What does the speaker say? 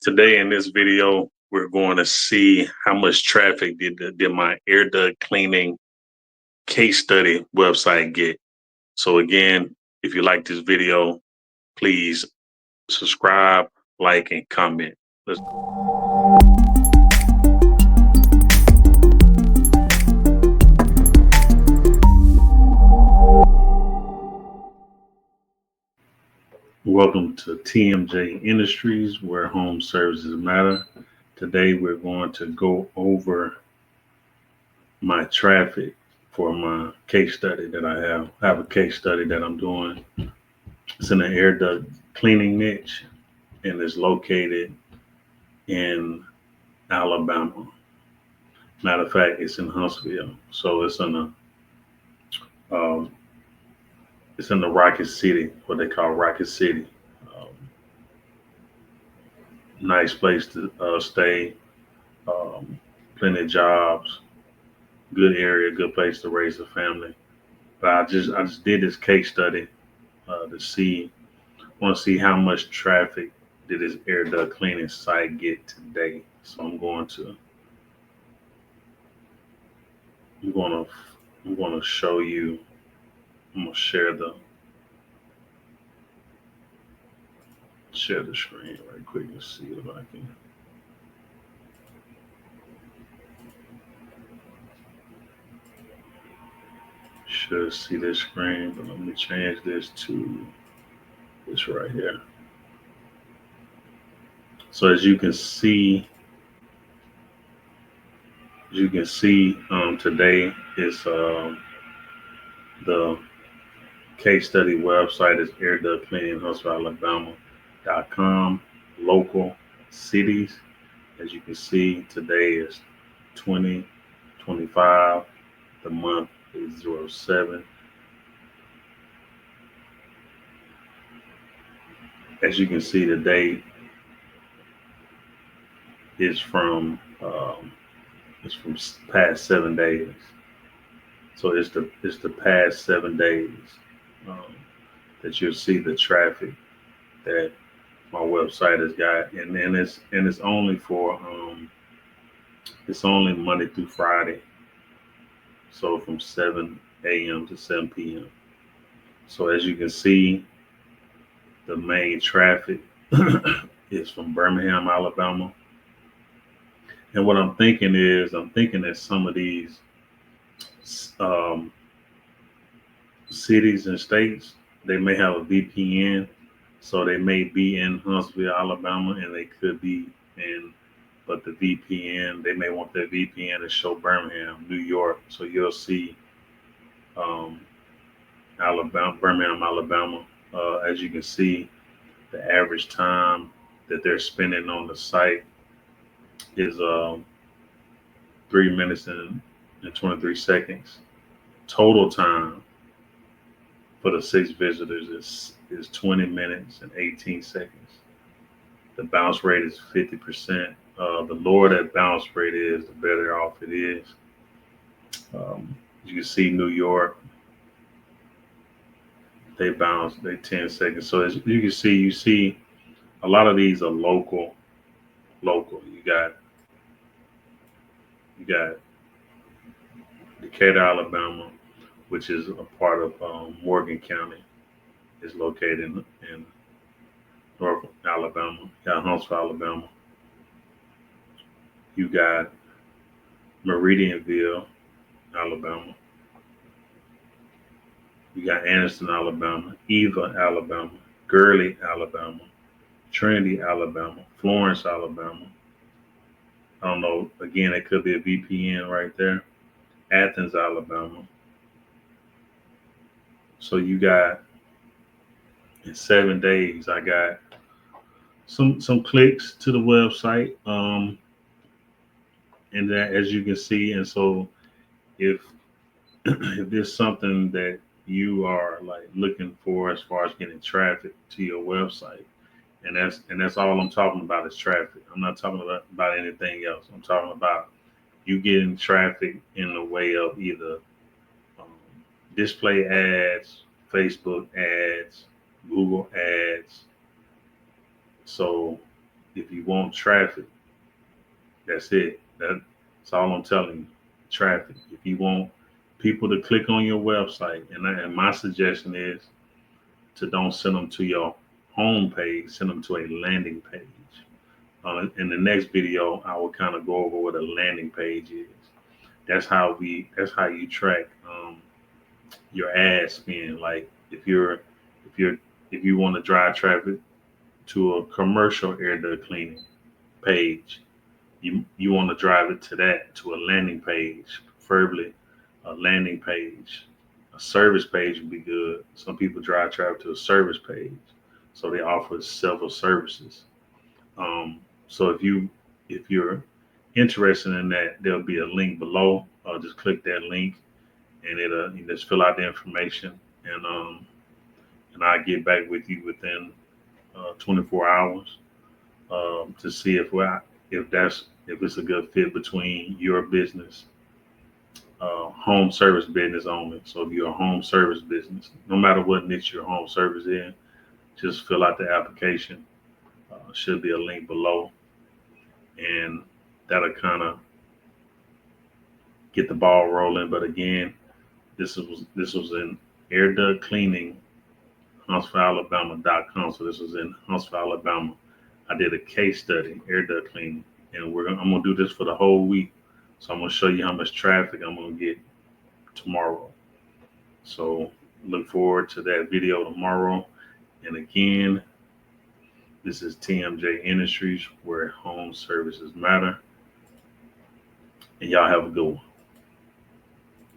Today in this video, we're going to see how much traffic did my air duct cleaning case study website get. So again, if you like this video, please subscribe, like, and comment. Let's Welcome to TMJ Industries, where home services matter. Today we're going to go over my traffic for my case study that I have. I have a case study that I'm doing. It's in the air duct cleaning niche, and it's located in Alabama. Matter of fact, it's in Huntsville, so um, it's in the Rocket City, what they call Rocket City. Um, Nice place to stay. Plenty of jobs, good area, good place to raise a family. But I just did this case study to see want to see how much traffic did this air duct cleaning site get today. So I'm going to I'm going to show you. I'm going to share the screen right quick and see if I can. Should see this screen, but let me change this to this right here. So as you can see, today is the case study website is Air Duct Cleaning Huntsville, Alabama.com. Local cities. As you can see, today is 2025. The month is 07. As you can see, the date is from past 7 days. So it's the past 7 days um, that you'll see the traffic that my website has got, and then it's only for it's only Monday through Friday, so from 7 a.m. to 7 p.m. So as you can see, the main traffic is from Birmingham, Alabama. And what I'm thinking that some of these um, cities and states, they may have a VPN, so they may be in Huntsville, Alabama, and they could be but the VPN, they may want their VPN to show Birmingham, New York. So you'll see um, Birmingham, Alabama. As you can see, the average time that they're spending on the site is 3 minutes and 23 seconds. Total time for the 6 visitors is 20 minutes and 18 seconds. The bounce rate is 50%. The lower that bounce rate is, the better off it is. You can see New York, they 10 seconds. So as you can see, a lot of these are local. You got Decatur, Alabama, which is a part of Morgan County, is located in North Alabama. You got Huntsville, Alabama. You got Meridianville, Alabama. You got Anderson, Alabama, Eva, Alabama, Gurley, Alabama, Trinity, Alabama, Florence, Alabama. I don't know. Again, it could be a VPN right there. Athens, Alabama. So you got, in 7 days, I got some clicks to the website. And that, as you can see, and so if if there's something that you are like looking for as far as getting traffic to your website, and that's all I'm talking about is traffic. I'm not talking about anything else. I'm talking about you getting traffic in the way of either um, display ads, Facebook ads, Google ads. So If you want traffic, that's it. That's all I'm telling you. Traffic. If you want people to click on your website, and my suggestion is to don't send them to your home page, send them to a landing page. In the next video, I will kind of go over what a landing page is. That's how you track your ad spend. Like if you're if you want to drive traffic to a commercial air duct cleaning page, you want to drive it to a landing page, preferably a landing page. A service page would be good. Some people drive traffic to a service page, so they offer several services. So if you're interested in that, there'll be a link below. Just click that link, and it'll you just fill out the information, and I'll get back with you within 24 hours to see if it's a good fit between your business, home service business only. So if you're a home service business, no matter what niche your home service in, just fill out the application. Should be a link below, and that'll kind of get the ball rolling. But again, this was in air duct cleaning, HuntsvilleAlabama.com. So this was in Huntsville, Alabama. I did a case study, air duct cleaning, and I'm gonna do this for the whole week. So I'm gonna show you how much traffic I'm gonna get tomorrow. So look forward to that video tomorrow. And again, this is TMJ Industries, where home services matter. And y'all have a good one.